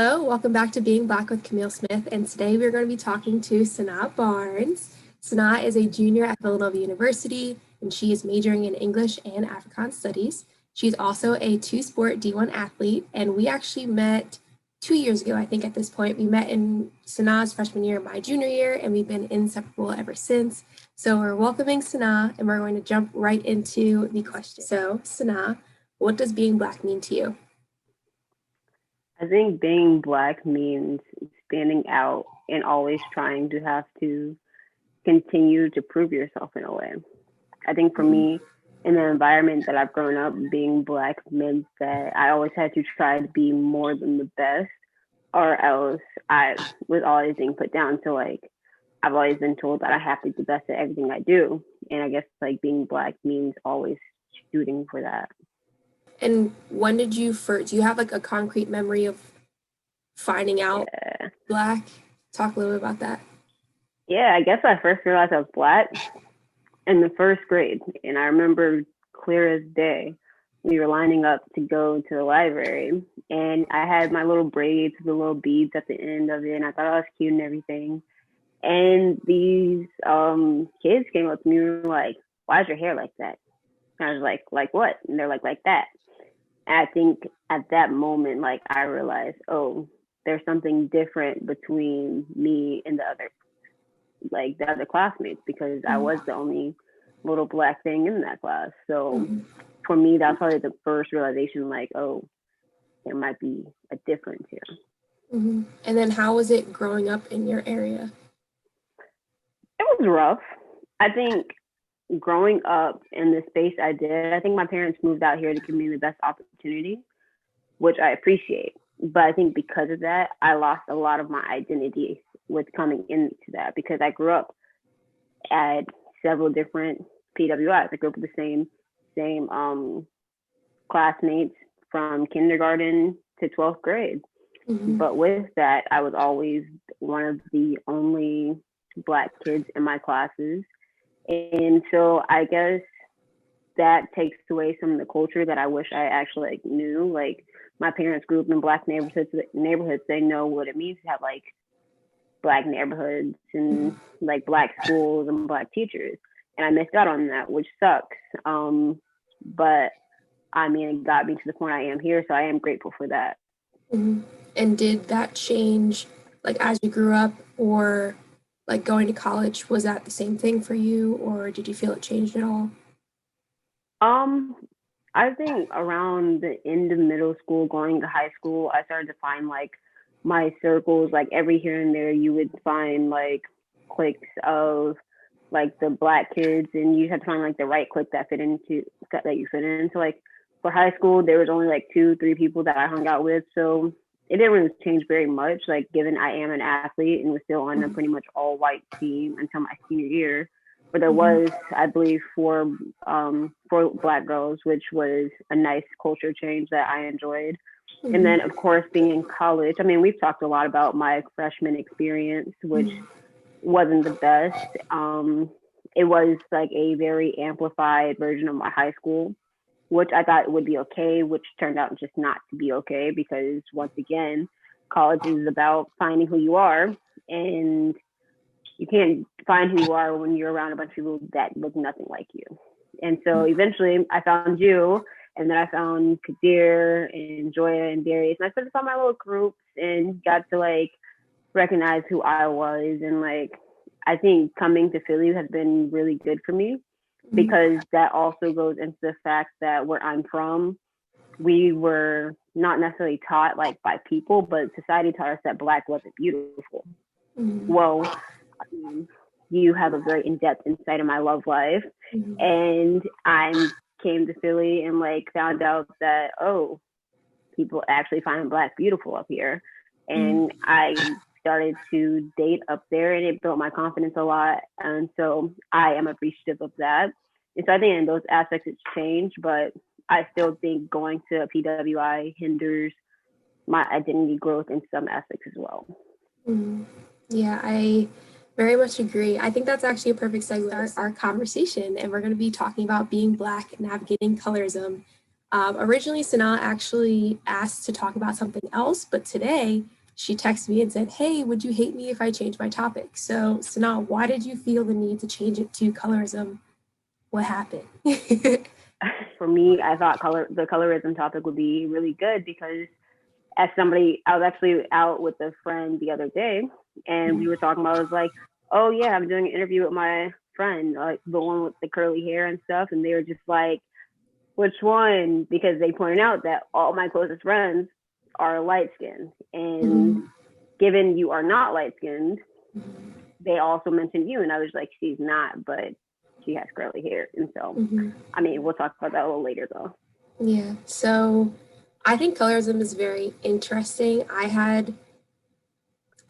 Hello, welcome back to Being Black with Camille Smith, and today we're going to be talking to Sanaa Barnes. Sanaa is a junior at Villanova University, and she is majoring in English and Afrikaans studies. She's also a two-sport D1 athlete, and we actually met 2 years ago, I think at this point. We met in Sanaa's freshman year, my junior year, and we've been inseparable ever since. So we're welcoming Sanaa, and we're going to jump right into the question. So, Sanaa, what does being Black mean to you? I think being Black means standing out and always trying to have to continue to prove yourself in a way. I think for me, in the environment that I've grown up, being Black meant that I always had to try to be more than the best, or else I was always being put down. So, like, I've always been told that I have to be the best at everything I do. And I guess, like, being Black means always shooting for that. And when did you first, do you have like a concrete memory of finding out Yeah. Black? Talk a little bit about that. Yeah, I guess I first realized I was Black in the first grade. And I remember clear as day, we were lining up to go to the library. And I had my little braids, the little beads at the end of it. And I thought I was cute and everything. And these kids came up to me and were like, "Why is your hair like that?" And I was like what? And they're like that. And I think at that moment, like, I realized, oh, there's something different between me and the other classmates, because I was the only little Black thing in that class. So for me, that's probably the first realization, like, oh, there might be a difference here. And then how was it growing up in your area? It was rough. I think growing up in the space I did, I think my parents moved out here to give me the best opportunity, which I appreciate. But I think because of that, I lost a lot of my identity with coming into that, because I grew up at several different PWIs. I grew up with the same classmates from kindergarten to 12th grade. But with that, I was always one of the only Black kids in my classes. And so I guess that takes away some of the culture that I wish I actually knew. Like, my parents grew up in Black neighborhoods. They know what it means to have like Black neighborhoods and like Black schools and Black teachers. And I missed out on that, which sucks. But I mean, it got me to the point I am here. So I am grateful for that. And did that change like as you grew up, or like going to college? Was that the same thing for you, or did you feel it changed at all? I think around the end of middle school, going to high school, I started to find like my circles, like every here and there, you would find like cliques of like the Black kids, and you had to find like the right clique that you fit into. Like, for high school, there was only like 2, 3 people that I hung out with, so it didn't really change very much. Like, given I am an athlete and was still on a pretty much all white team until my senior year, but there was, I believe, four Black girls, which was a nice culture change that I enjoyed. And then, of course, being in college, I mean, we've talked a lot about my freshman experience, which wasn't the best. It was like a very amplified version of my high school, which I thought would be okay, which turned out just not to be okay, because once again, college is about finding who you are, and you can't find who you are when you're around a bunch of people that look nothing like you. And so eventually I found you, and then I found Kadir and Joya and Darius, and I started to find my little groups and got to like recognize who I was. And like, I think coming to Philly has been really good for me, because that also goes into the fact that where I'm from, we were not necessarily taught like by people, but society taught us that Black wasn't beautiful. Well, you have a very in-depth insight of my love life. And I came to Philly and like found out that, oh, people actually find Black beautiful up here. And I started to date up there, and it built my confidence a lot. And so I am appreciative of that. And so I think in those aspects it's changed, but I still think going to a PWI hinders my identity growth in some aspects as well. Yeah, I very much agree. I think that's actually a perfect segue to our conversation, and we're going to be talking about being Black and navigating colorism. Originally, Sanaa actually asked to talk about something else, but today she texted me and said, hey, would you hate me if I changed my topic? So Sanaa, why did you feel the need to change it to colorism? What happened? For me, I thought the colorism topic would be really good because as somebody, I was actually out with a friend the other day and we were talking about, I was like, oh yeah, I'm doing an interview with my friend, like the one with the curly hair and stuff. And they were just like, which one? Because they pointed out that all my closest friends are light skinned. And given you are not light skinned, they also mentioned you. And I was like, she's not, but she has curly hair. And so, I mean, we'll talk about that a little later though. Yeah. So I think colorism is very interesting. I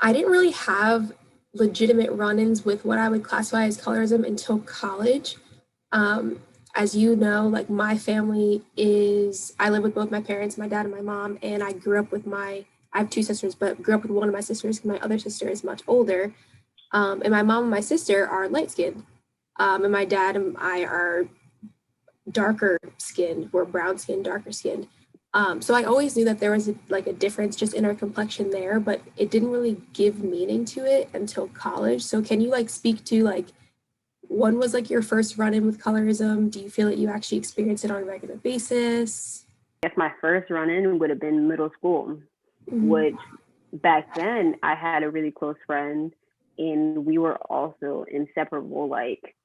didn't really have legitimate run-ins with what I would classify as colorism until college. As you know, like my family I live with both my parents, my dad and my mom, and I grew up with I have two sisters, but grew up with one of my sisters because my other sister is much older. And my mom and my sister are light skinned. And my dad and I are darker skinned. We're brown skinned, darker skinned. So I always knew that there was a difference just in our complexion there, but it didn't really give meaning to it until college. So can you speak to when was your first run-in with colorism? Do you feel that you actually experience it on a regular basis? I guess my first run-in would have been middle school, which back then I had a really close friend and we were also inseparable. Like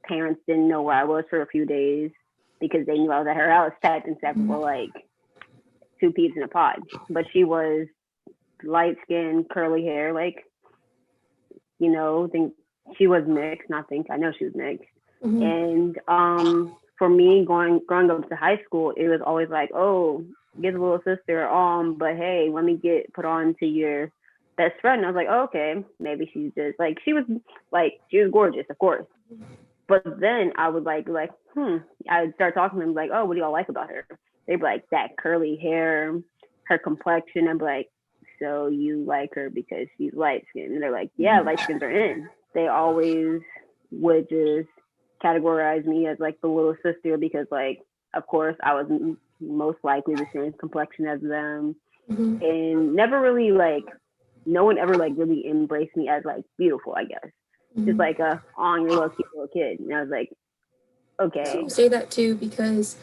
parents didn't know where I was for a few days because they knew I was at her house, type inseparable, like two peas in a pod. But she was light skinned, curly hair, think she was mixed, I know she was mixed. And for me growing up to high school, it was always like, oh, get a little sister, but hey, let me get put on to your best friend. And I was like, oh, okay, maybe she's just she was gorgeous, of course. But then I would I'd start talking to them oh, what do y'all like about her? They'd be like, that curly hair, her complexion. I'd be like, so you like her because she's light skinned? And they're like, yeah, light skins are in. They always would just categorize me as the little sister because of course I was most likely the same complexion as them. And never really no one ever really embraced me as beautiful, I guess. Just on your little cute little kid. And I was like, okay. So I'll say that too because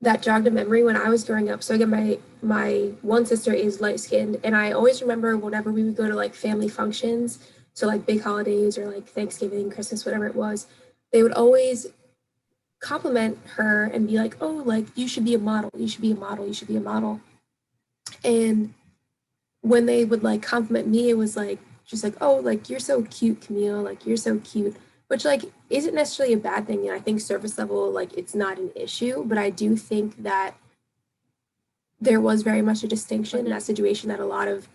that jogged a memory when I was growing up. So again, my one sister is light skinned, and I always remember whenever we would go to family functions, so big holidays or Thanksgiving, Christmas, whatever it was, they would always compliment her and be like, oh, you should be a model, you should be a model, you should be a model. And when they would compliment me, it was just oh, you're so cute, Camille, you're so cute, which isn't necessarily a bad thing. And I think surface level, it's not an issue, but I do think that there was very much a distinction in that situation that a lot of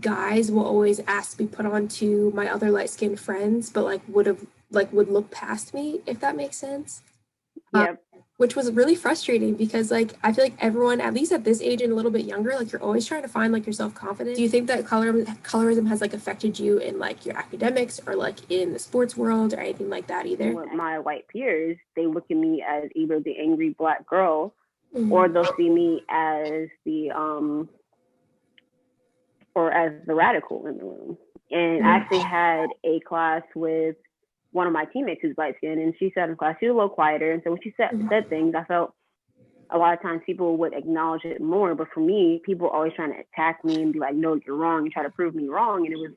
guys will always ask to be put on to my other light-skinned friends, but would look past me, if that makes sense. Yeah. Which was really frustrating because I feel everyone, at least at this age and a little bit younger, you're always trying to find your self-confidence. Do you think that colorism has affected you in your academics or in the sports world or anything like that either? With my white peers, they look at me as either the angry Black girl or they'll see me as the or as the radical in the room. And I actually had a class with one of my teammates who's light skinned, and she sat in class. She was a little quieter, and so when she said things, I felt a lot of times people would acknowledge it more. But for me, people were always trying to attack me and be like, "No, you're wrong," and try to prove me wrong. And it was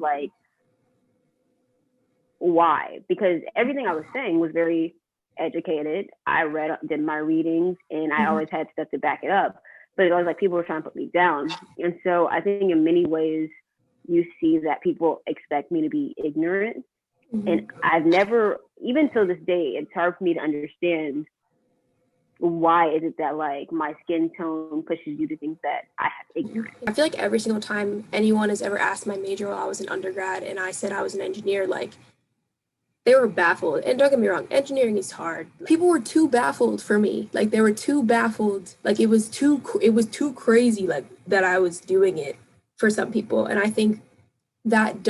why? Because everything I was saying was very educated. I did my readings, and I always had stuff to back it up. But it was people were trying to put me down. And so I think in many ways, you see that people expect me to be ignorant. And I've never, even till this day, it's hard for me to understand why is it that my skin tone pushes you to think that I have ignorance. I feel every single time anyone has ever asked my major while I was an undergrad and I said I was an engineer, they were baffled. And don't get me wrong, engineering is hard. People were too baffled for me. They were too baffled. It was too crazy that I was doing it for some people. And I think that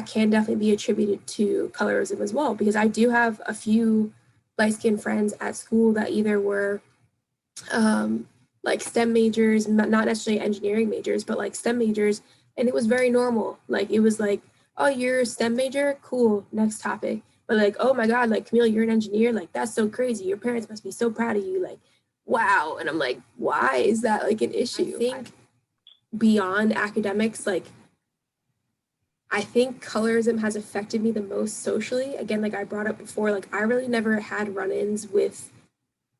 can definitely be attributed to colorism as well, because I do have a few light-skinned friends at school that either were like STEM majors, not necessarily engineering majors, but like STEM majors. And it was very normal. Like, it was like, oh, you're a STEM major? Cool, next topic. But like, oh my God, like, Camille, you're an engineer? Like, that's so crazy. Your parents must be so proud of you. Like, wow. And I'm like, why is that like an issue? I think beyond academics, like, I think colorism has affected me the most socially. Again, like I brought up before, like, I really never had run-ins with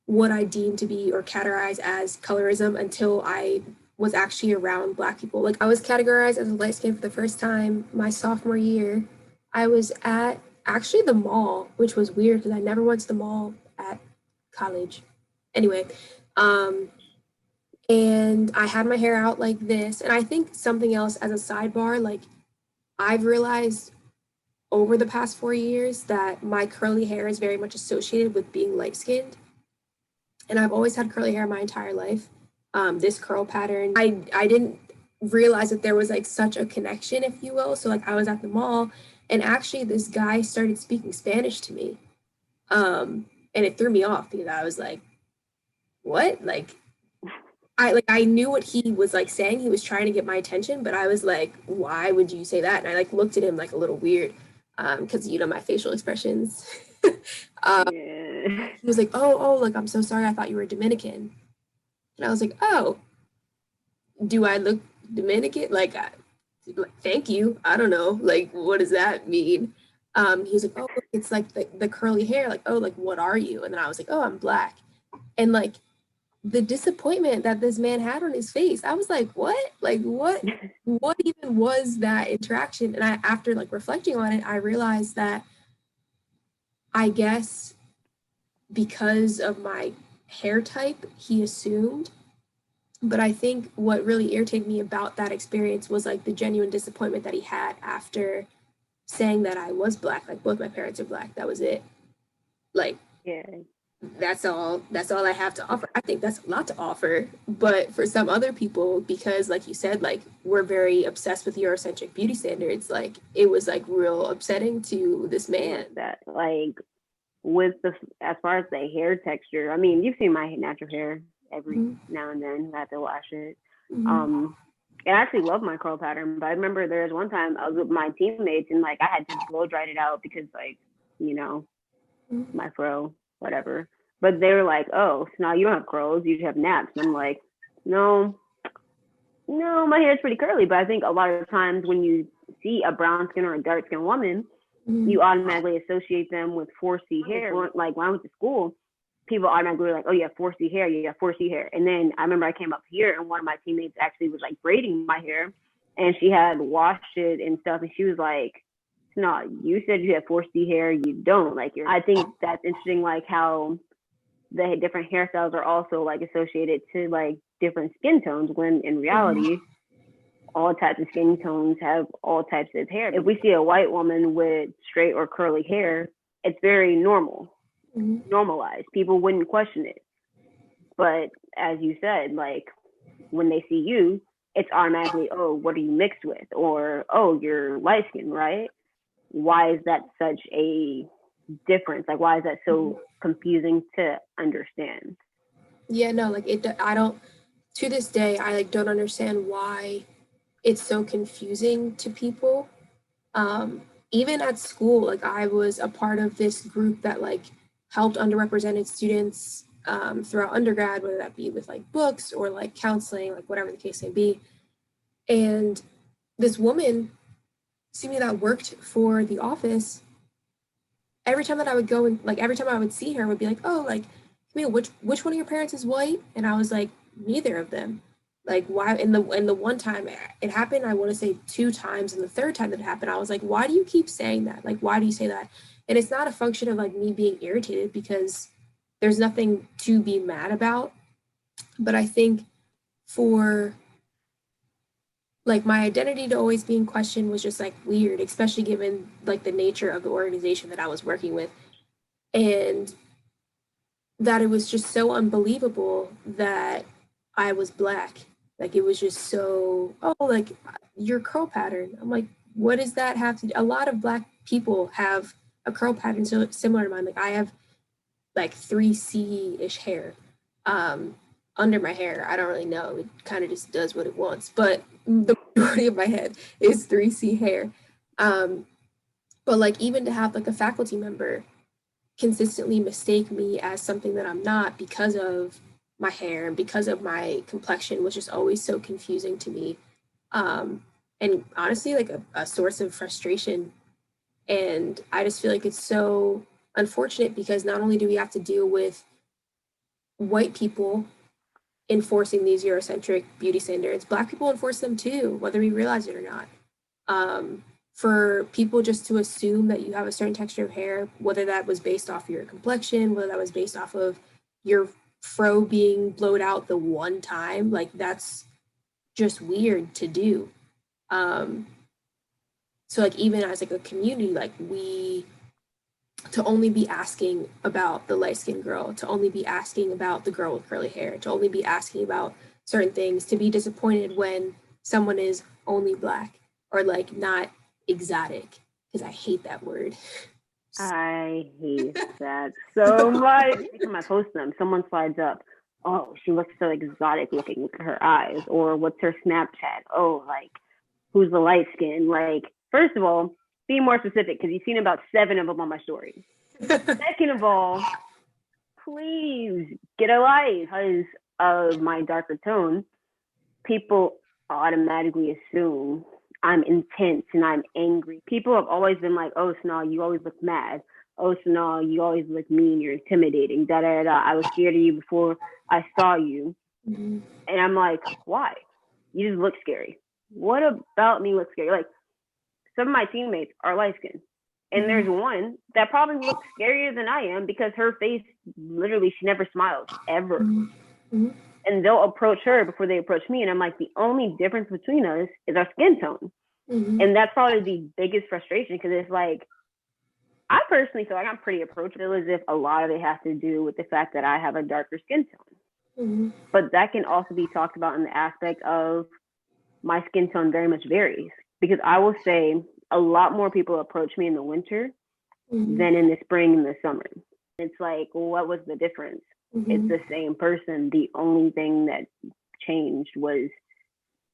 what I deemed to be or categorize as colorism until I was actually around Black people. Like, I was categorized as a light skin for the first time my sophomore year. I was at actually the mall, which was weird because I never went to the mall at college. Anyway, and I had my hair out like this. And I think something else as a sidebar, like, I've realized over the past 4 years that my curly hair is very much associated with being light skinned. And I've always had curly hair my entire life. This curl pattern, I didn't realize that there was like such a connection, if you will. So like, I was at the mall and actually this guy started speaking Spanish to me. And it threw me off because I was like, what? Like, I knew what he was like saying. He was trying to get my attention, but I was like, why would you say that? And I like looked at him like a little weird because you know my facial expressions. Yeah. He was like, oh, like, I'm so sorry. I thought you were Dominican. And I was like, oh, do I look Dominican? Like, thank you. I don't know. Like, what does that mean? He was like, oh, it's like the curly hair. Like, oh, like, what are you? And then I was like, oh, I'm Black. And like, the disappointment that this man had on his face, I was like, what? Like, what even was that interaction? And after like reflecting on it, I realized that I guess because of my hair type, he assumed. But I think what really irritated me about that experience was like the genuine disappointment that he had after saying that I was Black. Like, both my parents are Black. That was it. Like, Yeah. that's all I have to offer. I think that's a lot to offer. But for some other people, because like you said, like, we're very obsessed with Eurocentric beauty standards, like, it was like real upsetting to this man. That, like, with the, as far as the hair texture, I mean, you've seen my natural hair every now and then. I have to wash it. I actually love my curl pattern, but I remember there was one time I was with my teammates and like I had to blow dried it out because, like, you know, my fro, whatever. But they were like, oh, so now you don't have curls, you just have naps. And I'm like, no, my hair is pretty curly. But I think a lot of times when you see a brown skin or a dark skin woman, you automatically associate them with 4C hair. Like, when I went to school, people automatically were like, oh, you have 4C hair, you have 4C hair. And then I remember I came up here and one of my teammates actually was like braiding my hair and she had washed it and stuff. And she was like, no, you said you have 4C hair, you don't. Like, I think that's interesting, like how the different hairstyles are also like associated to like different skin tones, when in reality, all types of skin tones have all types of hair. If we see a white woman with straight or curly hair, it's very normal, normalized. People wouldn't question it. But as you said, like, when they see you, it's automatically, oh, what are you mixed with? Or, oh, you're light skinned, right? Why is that such a difference? Like, why is that so confusing to understand? Yeah, no, like, I don't, to this day, I like don't understand why it's so confusing to people. Even at school, like, I was a part of this group that like helped underrepresented students throughout undergrad, whether that be with like books or like counseling, like whatever the case may be. And this woman, see me, that worked for the office, every time that I would go and like every time I would see her would be like, oh, like, Camille, which one of your parents is white? And I was like, neither of them. Like, why? And the one time it happened, I want to say 2 times, and the third time that it happened, I was like, why do you keep saying that? Like, why do you say that? And it's not a function of like me being irritated because there's nothing to be mad about. But I think for like my identity to always be in question was just like weird, especially given like the nature of the organization that I was working with. And that it was just so unbelievable that I was Black. Like, it was just so, oh, like, your curl pattern. I'm like, what does that have to do? A lot of Black people have a curl pattern so similar to mine. Like, I have like 3C-ish hair under my hair. I don't really know. It kind of just does what it wants. But the majority of my head is 3C hair. But like even to have like a faculty member consistently mistake me as something that I'm not because of my hair and because of my complexion was just always so confusing to me. And honestly, like a source of frustration. And I just feel like it's so unfortunate because not only do we have to deal with white people enforcing these Eurocentric beauty standards, Black people enforce them too, whether we realize it or not. For people just to assume that you have a certain texture of hair, whether that was based off your complexion, whether that was based off of your fro being blowed out the one time, like that's just weird to do. So like even as like a community, like we to only be asking about the light-skinned girl, to only be asking about the girl with curly hair, to only be asking about certain things, to be disappointed when someone is only Black or like not exotic, because I hate that word. I hate that so much. Every time I post them, someone slides up, oh, she looks so exotic looking. Look at her eyes. Or what's her Snapchat? Oh, like, who's the light skin? Like, first of all, be more specific because you've seen about 7 of them on my story. Second of all, please get a light because of my darker tone. People automatically assume I'm intense and I'm angry. People have always been like, oh, Sanaa, you always look mad. Oh, Sanaa, you always look mean. You're intimidating. Da da da. I was scared of you before I saw you. Mm-hmm. And I'm like, why? You just look scary. What about me looks scary? Like, some of my teammates are light skinned. And there's one that probably looks scarier than I am because her face, literally, she never smiles, ever. Mm-hmm. And they'll approach her before they approach me. And I'm like, the only difference between us is our skin tone. Mm-hmm. And that's probably the biggest frustration because it's like, I personally feel like I'm pretty approachable, as if a lot of it has to do with the fact that I have a darker skin tone. Mm-hmm. But that can also be talked about in the aspect of my skin tone very much varies. Because I will say a lot more people approach me in the winter mm-hmm. than in the spring and the summer. It's like, well, what was the difference? Mm-hmm. It's the same person. The only thing that changed was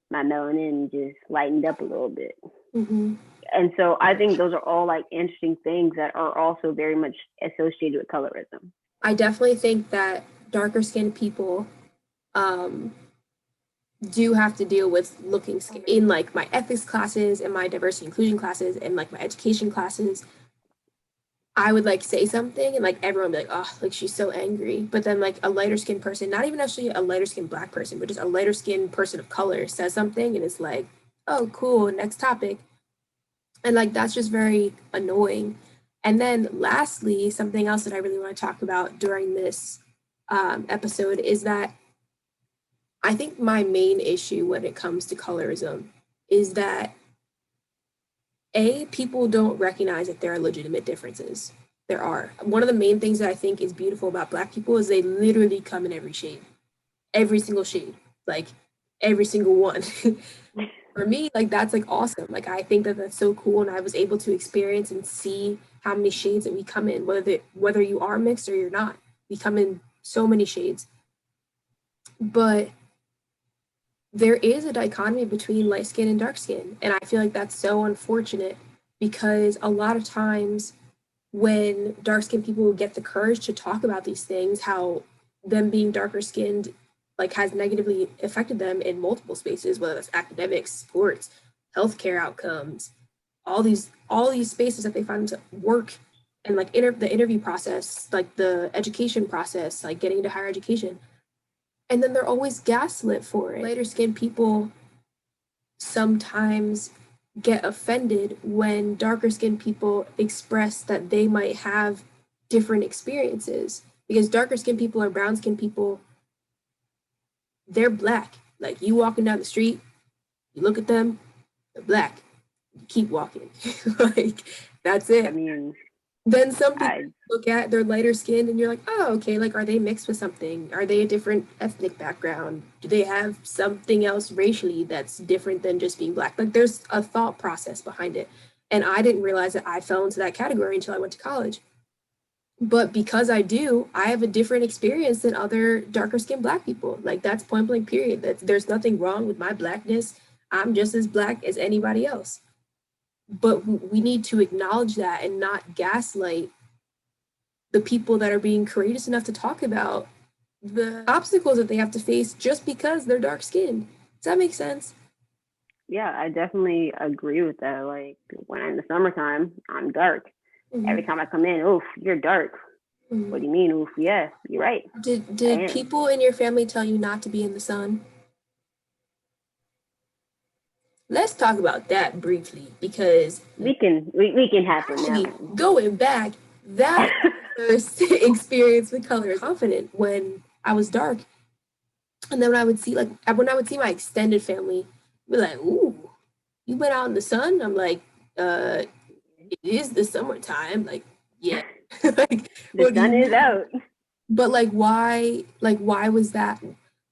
my melanin just lightened up a little bit. Mm-hmm. And so I think those are all like interesting things that are also very much associated with colorism. I definitely think that darker skinned people do have to deal with looking scary. In like my ethics classes and my diversity inclusion classes and like my education classes, I would like say something and like everyone would be like, oh, like she's so angry. But then like a lighter skinned person, not even actually a lighter skinned Black person, but just a lighter skinned person of color says something and it's like, oh, cool, next topic. And like that's just very annoying. And then lastly, something else that I really want to talk about during this episode is that I think my main issue when it comes to colorism is that people don't recognize that there are legitimate differences. There are. One of the main things that I think is beautiful about Black people is they literally come in every shade, every single shade, like every single one. For me, like that's like awesome. Like I think that that's so cool, and I was able to experience and see how many shades that we come in, whether you are mixed or you're not. We come in so many shades, but there is a dichotomy between light skin and dark skin. And I feel like that's so unfortunate because a lot of times when dark skinned people get the courage to talk about these things, how them being darker skinned like has negatively affected them in multiple spaces, whether that's academics, sports, healthcare outcomes, all these spaces that they find to work and like the interview process, like the education process, like getting into higher education. And then they're always gaslit for it. Lighter skinned people sometimes get offended when darker skinned people express that they might have different experiences because darker skinned people or brown skinned people, they're Black. Like you walking down the street, you look at them, they're Black. You keep walking. Like that's it. I mean, then some people look at their lighter skin and you're like, oh, okay, like are they mixed with something? Are they a different ethnic background? Do they have something else racially that's different than just being Black? Like there's a thought process behind it. And I didn't realize that I fell into that category until I went to college. But because I do, I have a different experience than other darker skinned Black people. Like, that's point blank, period. There's nothing wrong with my Blackness. I'm just as Black as anybody else. But we need to acknowledge that and not gaslight the people that are being courageous enough to talk about the obstacles that they have to face just because they're dark skinned. Does that make sense? Yeah, I definitely agree with that. Like when in the summertime, I'm dark. Mm-hmm. Every time I come in, oof, you're dark. Mm-hmm. What do you mean, oof? Yeah, you're right. Did people in your family tell you not to be in the sun? Let's talk about that briefly, because we can have them now. Going back, that first experience with color is confident when I was dark. And then when I would see my extended family, be like, "Ooh, you went out in the sun?" I'm like, it is the summertime." Like, yeah. Like, the sun is out. But like, why was that?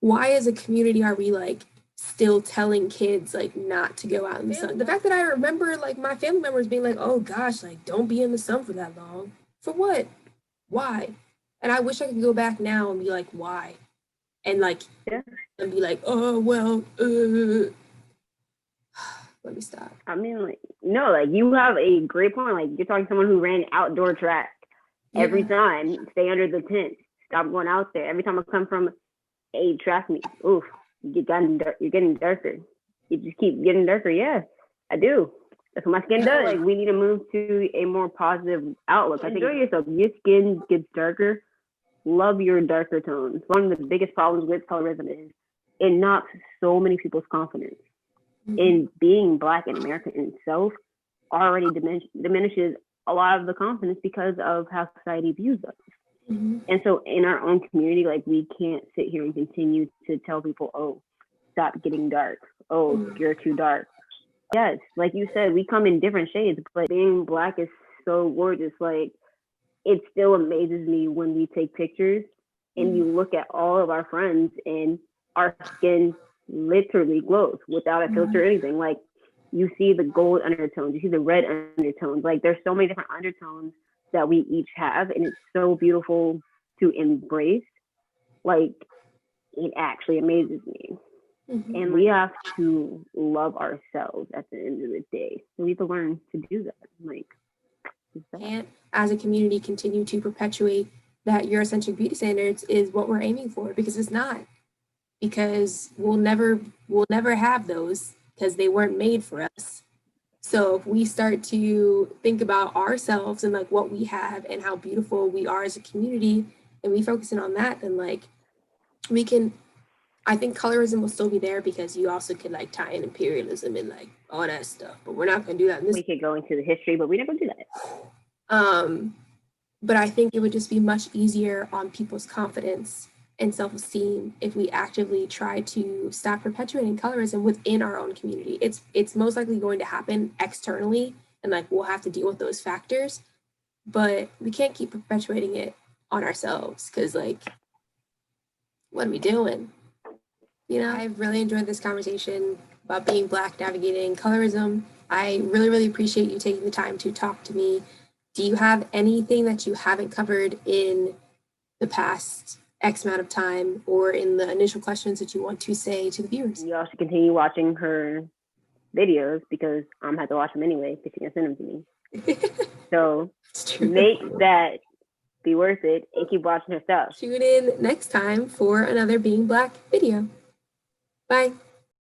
Why as a community are we like still telling kids like not to go out in the sun? The fact that I remember like my family members being like, "Oh gosh, like don't be in the sun for that long." For what? Why? And I wish I could go back now and be like, why? And like, and be like, oh well, let me stop. I mean, like, no, like you have a great point. Like you're talking to someone who ran outdoor track every time. Stay under the tent. Stop going out there. Every time I come from a track meet, oof, you're getting darker. You just keep getting darker. Yeah, I do. That's what my skin does. Like we need to move to a more positive outlook. I think enjoy yourself. Your skin gets darker. Love your darker tones. One of the biggest problems with colorism is it knocks so many people's confidence. In being Black in America in itself already diminishes a lot of the confidence because of how society views us. And so in our own community, like we can't sit here and continue to tell people, oh, stop getting dark. Oh, you're too dark. Yes, like you said, we come in different shades, but being Black is so gorgeous. Like it still amazes me when we take pictures and you look at all of our friends and our skin literally glows without a filter or anything. Like you see the gold undertones, you see the red undertones. Like there's so many different undertones that we each have, and it's so beautiful to embrace. Like it actually amazes me. And we have to love ourselves at the end of the day. So we have to learn to do that. Like, can't, as a community, continue to perpetuate that Eurocentric beauty standards is what we're aiming for, because it's not. Because we'll never have those because they weren't made for us. So if we start to think about ourselves and like what we have and how beautiful we are as a community, and we focusing on that, then like we can. I think colorism will still be there because you also could like tie in imperialism and like all that stuff, but we're not going to do that in this. We could go into the history, but we never do that. But I think it would just be much easier on people's confidence and self-esteem if we actively try to stop perpetuating colorism within our own community. It's most likely going to happen externally, and like we'll have to deal with those factors, but we can't keep perpetuating it on ourselves, because like, what are we doing? You know, I've really enjoyed this conversation about being Black, navigating colorism. I really, really appreciate you taking the time to talk to me. Do you have anything that you haven't covered in the past X amount of time, or in the initial questions that you want to say to the viewers? You all should continue watching her videos because I'm gonna have to watch them anyway because she's gonna send them to me. So make that be worth it and keep watching her stuff. Tune in next time for another Being Black video. Bye.